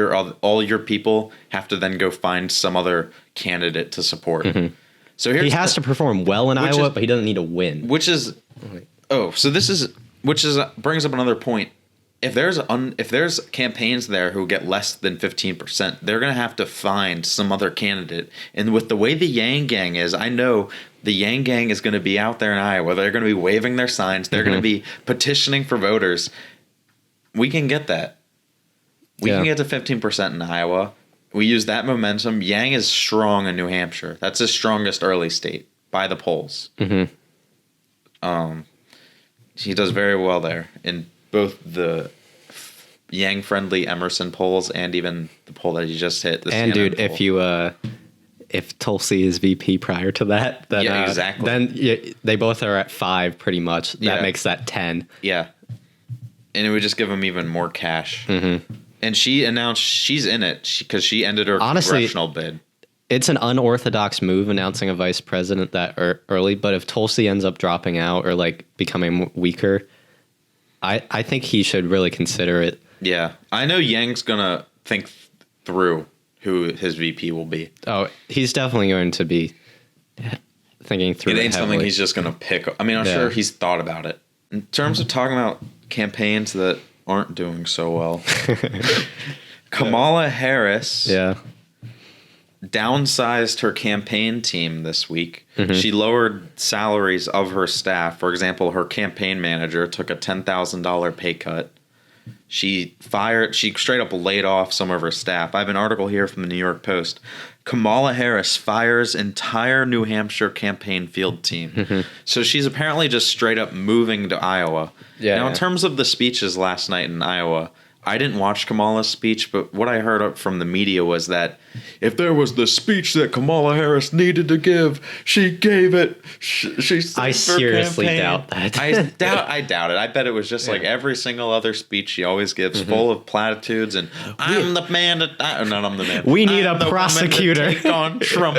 your people have to then go find some other candidate to support. So He has to perform well in Iowa, but he doesn't need to win. which is brings up another point. If there's campaigns there who get less than 15%, they're going to have to find some other candidate. And with the way the Yang Gang is, I know the Yang Gang is going to be out there in Iowa. They're going to be waving their signs. They're going to be petitioning for voters. We can get that. We can get to 15% in Iowa. We use that momentum. Yang is strong in New Hampshire. That's his strongest early state by the polls. He does very well there in both the Yang-friendly Emerson polls and even the poll that he just hit. The And CNN dude, poll. if Tulsi is VP prior to that, then exactly. Then they both are at 5 pretty much. That Yeah. makes that 10. Yeah. And it would just give him even more cash. And she announced she's in it because she ended her Honestly, congressional bid. It's an unorthodox move announcing a vice president that early, but if Tulsi ends up dropping out or like becoming weaker, I think he should really consider it. Yeah. I know Yang's going to think through who his VP will be. Oh, he's definitely going to be thinking through It it ain't something heavily. he's just going to pick. I mean, I'm Yeah. sure he's thought about it. In terms of talking about campaigns that aren't doing so well. Kamala Harris downsized her campaign team this week. She lowered salaries of her staff. For example, her campaign manager took a $10,000 pay cut. She straight up laid off some of her staff. I have an article here from the New York Post. Kamala Harris fires entire New Hampshire campaign field team. So she's apparently just straight up moving to Iowa. Now, in terms of the speeches last night in Iowa, I didn't watch Kamala's speech, but what I heard from the media was that if there was the speech that Kamala Harris needed to give, she gave it. I seriously doubt that. I doubt it. I bet it was just like every single other speech she always gives, full of platitudes and I'm the man that I'm the man. We need a prosecutor. Take on Trump.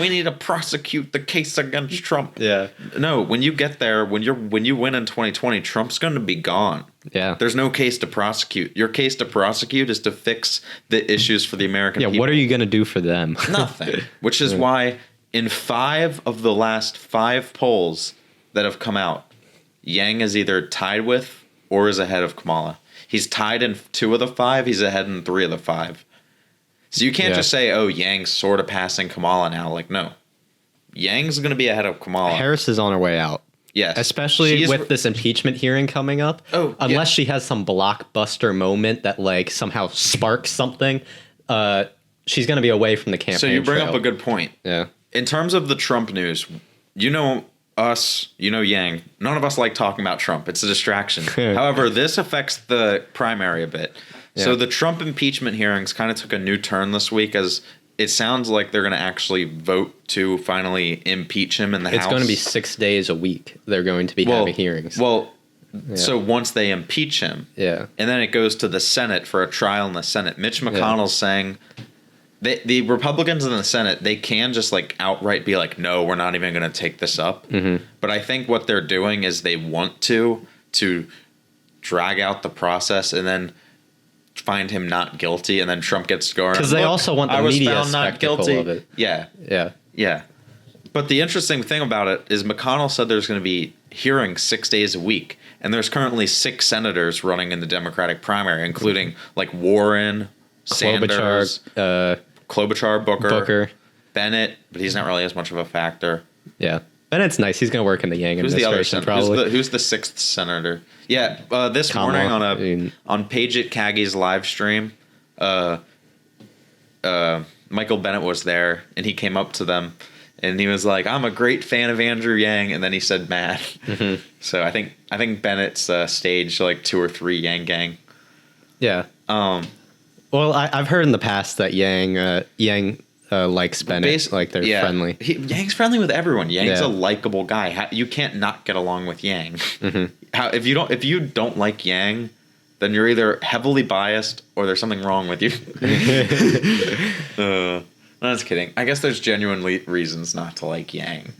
We need to prosecute the case against Trump. Yeah. No, when you get there, when you win in 2020, Trump's going to be gone. Yeah. There's no case to prosecute. Your case to prosecute is to fix the issues for the American people. Yeah, what are you going to do for them? Nothing. Which is why in 5 of the last 5 polls that have come out, Yang is either tied with or is ahead of Kamala. He's tied in 2 of the 5. He's ahead in 3 of the 5. So you can't just say, oh, Yang's sort of passing Kamala now. Like, no. Yang's going to be ahead of Kamala. Harris is on her way out. Yes. Especially with this impeachment hearing coming up. Oh, unless she has some blockbuster moment that like somehow sparks something, she's going to be away from the campaign. So you bring trail. up a good point. Yeah. In terms of the Trump news, you know us, you know Yang. None of us like talking about Trump. It's a distraction. However, this affects the primary a bit. Yeah. So the Trump impeachment hearings kind of took a new turn this week as it sounds like they're going to actually vote to finally impeach him in the House. It's going to be 6 days a week. They're going to be having hearings. So once they impeach him, and then it goes to the Senate for a trial in the Senate. Mitch McConnell's saying the Republicans in the Senate, they can just like outright be like, no, we're not even going to take this up. But I think what they're doing is they want to drag out the process and then find him not guilty, and then Trump gets to go around. Because they also want the media spectacle of it. Yeah. But the interesting thing about it is McConnell said there's going to be hearings 6 days a week, and there's currently 6 senators running in the Democratic primary, including like Warren, Sanders, Klobuchar, Booker, Bennett, but he's not really as much of a factor. Yeah. Bennett's nice. He's going to work in the Yang administration, probably. Who's the 6th senator? Yeah, this Kamala, morning on Paget Kaggy's live stream, Michael Bennett was there, and he came up to them, and he was like, "I'm a great fan of Andrew Yang," and then he said "mad." So I think Bennett's staged like 2 or 3 Yang gang. Yeah. Well, I've heard in the past that Yang likes Bennett, like they're friendly. Yang's friendly with everyone. Yang's a likable guy. You can't not get along with Yang. If you don't like Yang, then you're either heavily biased or there's something wrong with you. No, just kidding. I guess there's genuine reasons not to like Yang.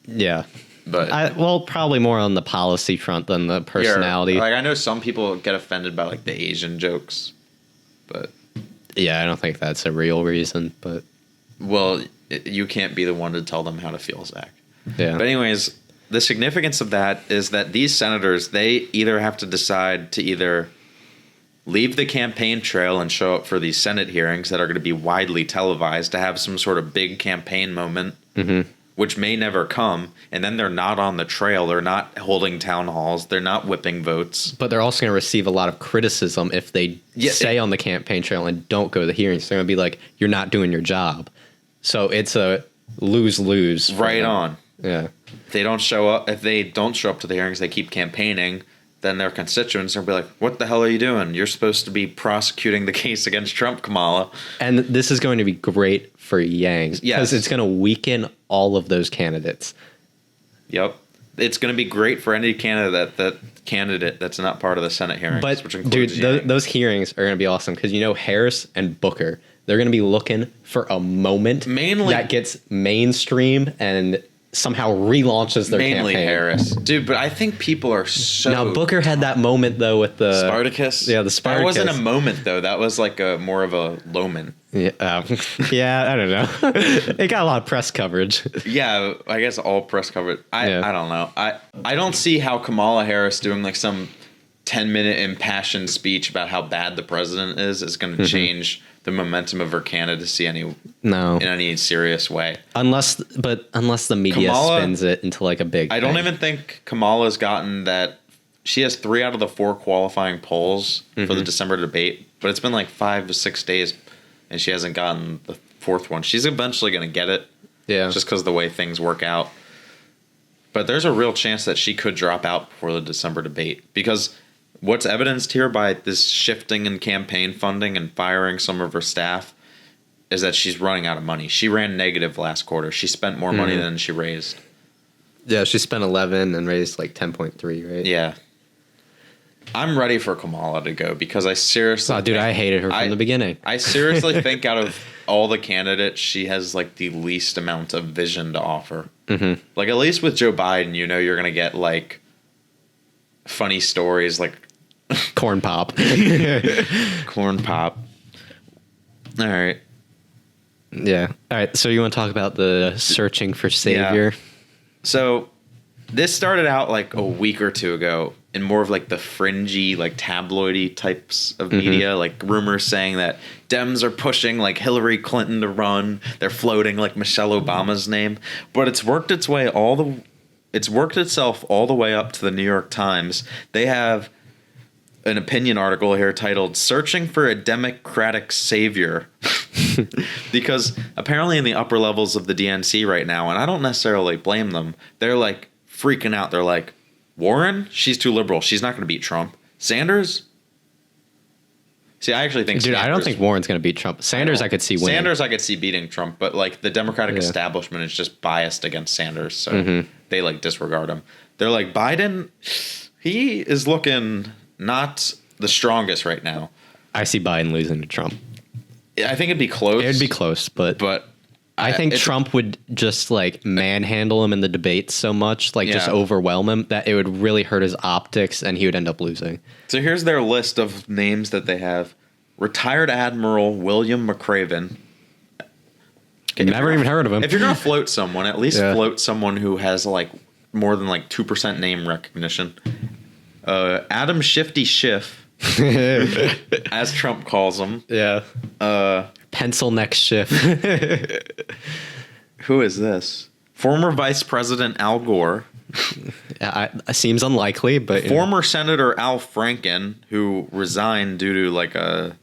Yeah. But probably more on the policy front than the personality. Like I know some people get offended by like the Asian jokes, but yeah, I don't think that's a real reason. But you can't be the one to tell them how to feel, Zach. Yeah. But anyways, the significance of that is that these senators, they either have to decide to either leave the campaign trail and show up for these Senate hearings that are going to be widely televised to have some sort of big campaign moment, which may never come, and then they're not on the trail, they're not holding town halls, they're not whipping votes. But they're also going to receive a lot of criticism if they stay on the campaign trail and don't go to the hearings. They're going to be like, you're not doing your job. So it's a lose-lose. Right on. Yeah. If they don't show up to the hearings, they keep campaigning, then their constituents will be like, what the hell are you doing? You're supposed to be prosecuting the case against Trump, Kamala. And this is going to be great for Yang because it's going to weaken all of those candidates. Yep. It's going to be great for any candidate that's not part of the Senate hearings. But, which includes those hearings are going to be awesome because, Harris and Booker, they're going to be looking for a moment that gets mainstream and somehow relaunches their campaign. Mainly Harris. Dude, but I think people are so... Now, Booker had that moment, though, with the... Spartacus? Yeah, the Spartacus. That wasn't a moment, though. That was like more of a Loman. Yeah, I don't know. It got a lot of press coverage. Yeah, I guess all press coverage. I don't know. I don't see how Kamala Harris doing like some 10-minute impassioned speech about how bad the president is going to change the momentum of her candidacy in any serious way. Unless the media spins it into like a big I don't even think Kamala's gotten that. She has 3 out of the 4 qualifying polls for the December debate, but it's been like 5 to 6 days and she hasn't gotten the 4th one. She's eventually going to get it. Yeah. Just because of the way things work out. But there's a real chance that she could drop out before the December debate, because what's evidenced here by this shifting in campaign funding and firing some of her staff is that she's running out of money. She ran negative last quarter. She spent more money than she raised. Yeah, she spent 11 and raised like 10.3, right? Yeah. I'm ready for Kamala to go because I seriously... Oh, dude, I hated her from the beginning. I seriously think out of all the candidates, she has like the least amount of vision to offer. Like at least with Joe Biden, you're going to get like funny stories like... Corn pop. Corn pop. All right. Yeah. All right. So you want to talk about the searching for savior? Yeah. So this started out like a week or 2 ago in more of like the fringy, like tabloidy types of media, like rumors saying that Dems are pushing like Hillary Clinton to run. They're floating like Michelle Obama's name, but it's worked itself all the way up to the New York Times. They have an opinion article here titled "Searching for a Democratic Savior," because apparently in the upper levels of the DNC right now, and I don't necessarily blame them, they're like freaking out. They're like, Warren, she's too liberal. She's not going to beat Trump. Sanders? See, I actually think I don't think Warren's going to beat Trump. Sanders, I could see winning. Sanders, I could see beating Trump, but like the Democratic establishment is just biased against Sanders, so they like disregard him. They're like, Biden, he is looking not the strongest right now. I see Biden losing to Trump. I think it'd be close. It'd be close, but I think Trump would just like manhandle him in the debates so much, like just overwhelm him, that it would really hurt his optics and he would end up losing. So here's their list of names that they have. Retired Admiral William McRaven. Never even heard of him. If you're going to float someone, at least float someone who has like more than like 2% name recognition. Adam Shifty Schiff, as Trump calls him. Yeah. Pencil neck Schiff. Who is this? Former Vice President Al Gore. Seems unlikely, but... Former Senator Al Franken, who resigned due to like a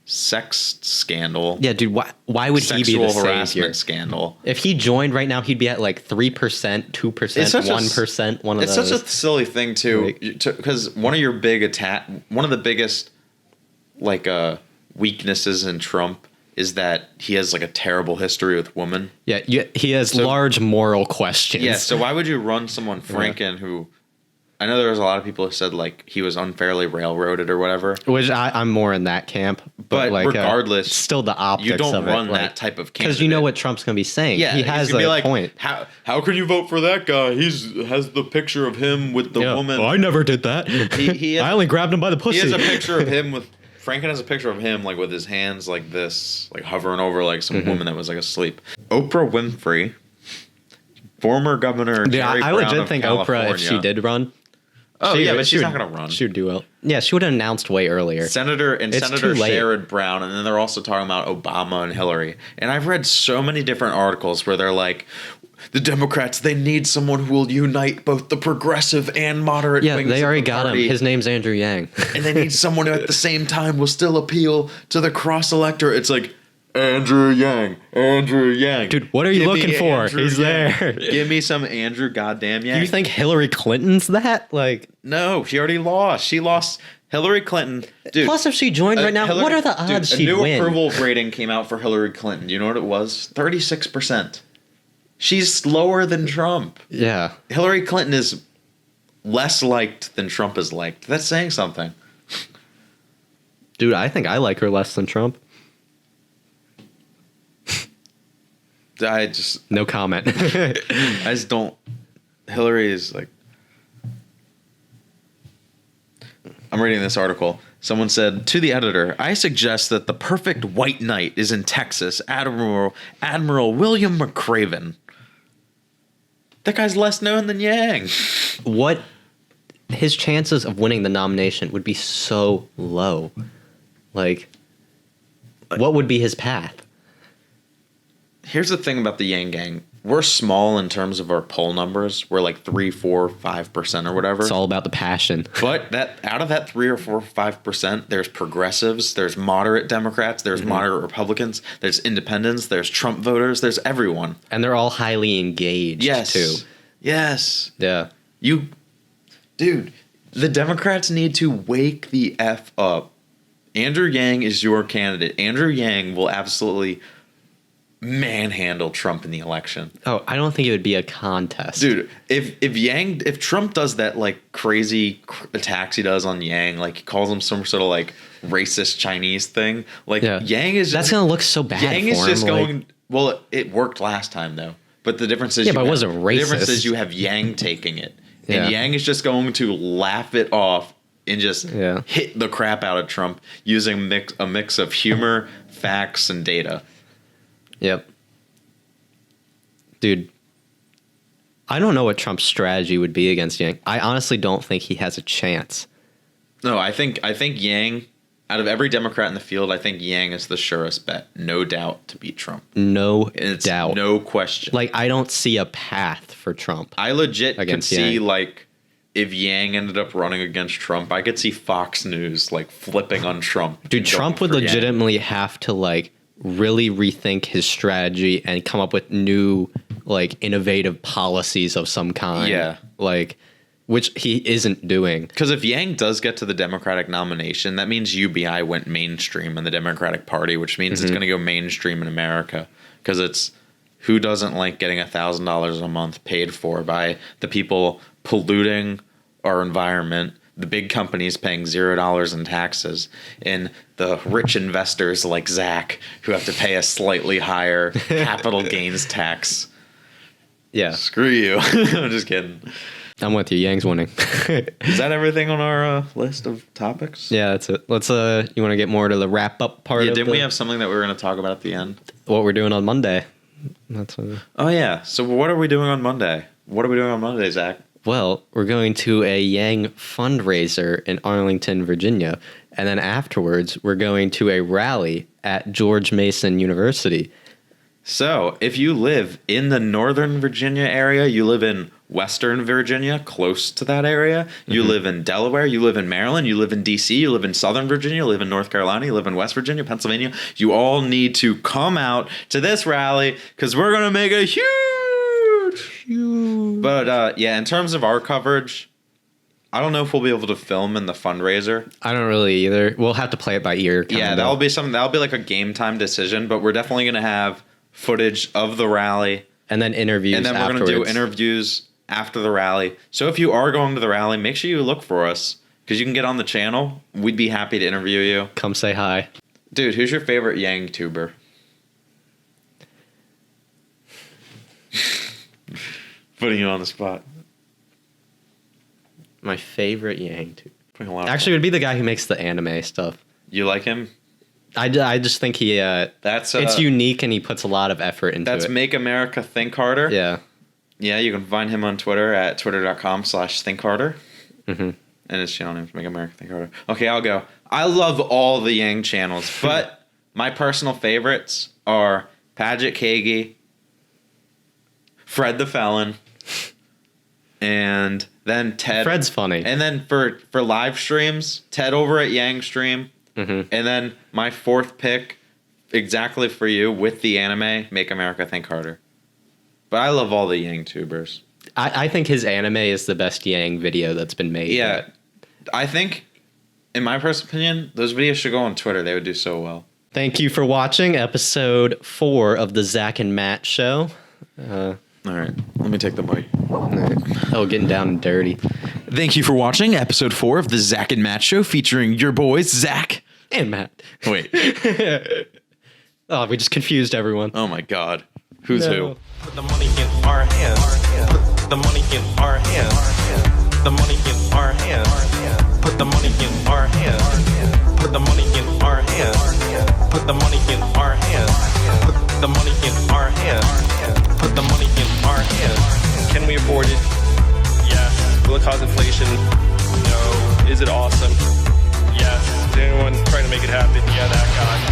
sex scandal. Yeah, dude, why would he be the sexual harassment savior? Scandal. If he joined right now, he'd be at like 3%, 2%, 1%, one of those. It's such a silly thing too, because one of the biggest like weaknesses in Trump is that he has like a terrible history with women. Yeah, he has large moral questions. Yeah, so why would you run someone Franken who... I know there was a lot of people who said like he was unfairly railroaded or whatever. Which I'm more in that camp. But like, regardless, still the optics you don't of run it, that type of candidate. Because you know what Trump's going to be saying. Yeah, he has a point. How can you vote for that guy? Has the picture of him with the woman. Well, I never did that. I only grabbed him by the pussy. He has a picture of him with... Franken has a picture of him like with his hands like this, like hovering over like some woman that was like asleep. Oprah Winfrey, former governor. I legit think California. Oprah, if she did run... Oh, but she's not going to run. She would do well. Yeah, she would have announced way earlier. Senator Sherrod Brown, and then they're also talking about Obama and Hillary. And I've read so many different articles where they're like, the Democrats, they need someone who will unite both the progressive and moderate wings. Yeah, they already got him. His name's Andrew Yang. And they need someone who at the same time will still appeal to the cross-elector. It's like, Andrew Yang. Dude, what are you looking for? He's there. Give me some Andrew goddamn Yang. Do you think Hillary Clinton's that? Like, no, she already lost. She lost. Hillary Clinton. Dude, plus, if she joined right now, what are the odds she'd win? A new approval rating came out for Hillary Clinton. Do you know what it was? 36%. She's lower than Trump. Yeah. Hillary Clinton is less liked than Trump is liked. That's saying something. Dude, I think I like her less than Trump. No comment. I just don't. Hillary is like. I'm reading this article. Someone said, to the editor, I suggest that the perfect white knight is in Texas, Admiral William McRaven. That guy's less known than Yang. What his chances of winning the nomination would be so low. Like, what would be his path? Here's the thing about the Yang Gang. We're small in terms of our poll numbers. We're like 3, 4, 5% or whatever. It's all about the passion. But that out of that 3 or 4, 5%, there's progressives, there's moderate Democrats, there's moderate Republicans, there's independents, there's Trump voters, there's everyone. And they're all highly engaged, too. Yes. Yeah. Dude, the Democrats need to wake the F up. Andrew Yang is your candidate. Andrew Yang will absolutely manhandle Trump in the election. Oh, I don't think it would be a contest. Dude, if Trump does that like crazy attacks he does on Yang, like he calls him some sort of like racist Chinese thing, like Yang is that's gonna look so bad. Yang is for just him, going. like, well, it worked last time though, but the difference is but it wasn't racist. The difference is you have Yang taking it, and Yeah. Yang is just going to laugh it off and just hit the crap out of Trump using a mix of humor, facts, and data. Yep. Dude, I don't know what Trump's strategy would be against Yang. I honestly don't think he has a chance. No, I think Yang, out of every Democrat in the field, I think Yang is the surest bet, no doubt, to beat Trump. No It's doubt. no question. Like, I don't see a path for Trump. I legit could against see, Yang. like, if Yang ended up running against Trump, I could see Fox News, like, flipping on Trump. Dude, and Trump going would for Yang. legitimately have to, like, really rethink his strategy and come up with new, like, innovative policies of some kind. Yeah. Like, which he isn't doing. Because if Yang does get to the Democratic nomination, that means UBI went mainstream in the Democratic Party, which means it's going to go mainstream in America. Because it's who doesn't like getting $1,000 a month paid for by the people polluting our environment, the big companies paying $0 in taxes, and the rich investors like Zach who have to pay a slightly higher capital gains tax. Yeah. Screw you. I'm just kidding. I'm with you. Yang's winning. Is that everything on our list of topics? Yeah, that's it. Let's you want to get more to the wrap up part of didn't we have something that we were going to talk about at the end? what we're doing on Monday? That's Oh, yeah. So what are we doing on Monday? What are we doing on Monday, Zach? well, we're going to a Yang fundraiser in Arlington, Virginia, and then afterwards we're going to a rally at George Mason University. So if you live in the Northern Virginia area, you live in Western Virginia, close to that area, you live in Delaware, you live in Maryland, you live in D.C., you live in Southern Virginia, you live in North Carolina, you live in West Virginia, Pennsylvania, you all need to come out to this rally because we're going to make a huge. But in terms of our coverage, I don't know if we'll be able to film in the fundraiser. I don't really either. We'll have to play it by ear. Yeah, that'll be like a game time decision, but we're definitely going to have footage of the rally. And then interviews And then we're going to do interviews after the rally. So if you are going to the rally, make sure you look for us because you can get on the channel. We'd be happy to interview you. Come say hi. Dude, who's your favorite Yang tuber? Putting you on the spot. My favorite Yang too. Putting a lot of Actually, it would be the guy who makes the anime stuff. You like him? I just think he That's it's unique and he puts a lot of effort into That's it. Make America Think Harder. Yeah. Yeah, you can find him on Twitter at twitter.com/thinkharder. Mm-hmm. And his channel name is Make America Think Harder. Okay, I'll go. I love all the Yang channels, but my personal favorites are Paget Kagi, Fred the Felon, and then Ted. Fred's funny. And then for live streams, Ted over at Yang Stream. Mm-hmm. And then my fourth pick, exactly for you, with the anime, Make America Think Harder. But I love all the Yang tubers. I think his anime is the best Yang video that's been made. Yeah. I think, in my personal opinion, those videos should go on Twitter. They would do so well. Thank you for watching episode 4 of the Zach and Matt show. All right. Let me take the mic. Oh, getting down and dirty. Thank you for watching episode 4 of the Zach and Matt show featuring your boys, Zach. And Matt. Wait. Oh, we just confused everyone. Oh, my God. Who's who? Put the money in our hands. Put the money in our hands. The money in our hands. Put the money in our hands. Put the money in our hands. Put the money in our hands. Put the money in our hands. Put the money in our hands. Can we afford it? Yeah. Will it cause inflation? No. Is it awesome? Yes. Is anyone trying to make it happen? Yeah, that guy.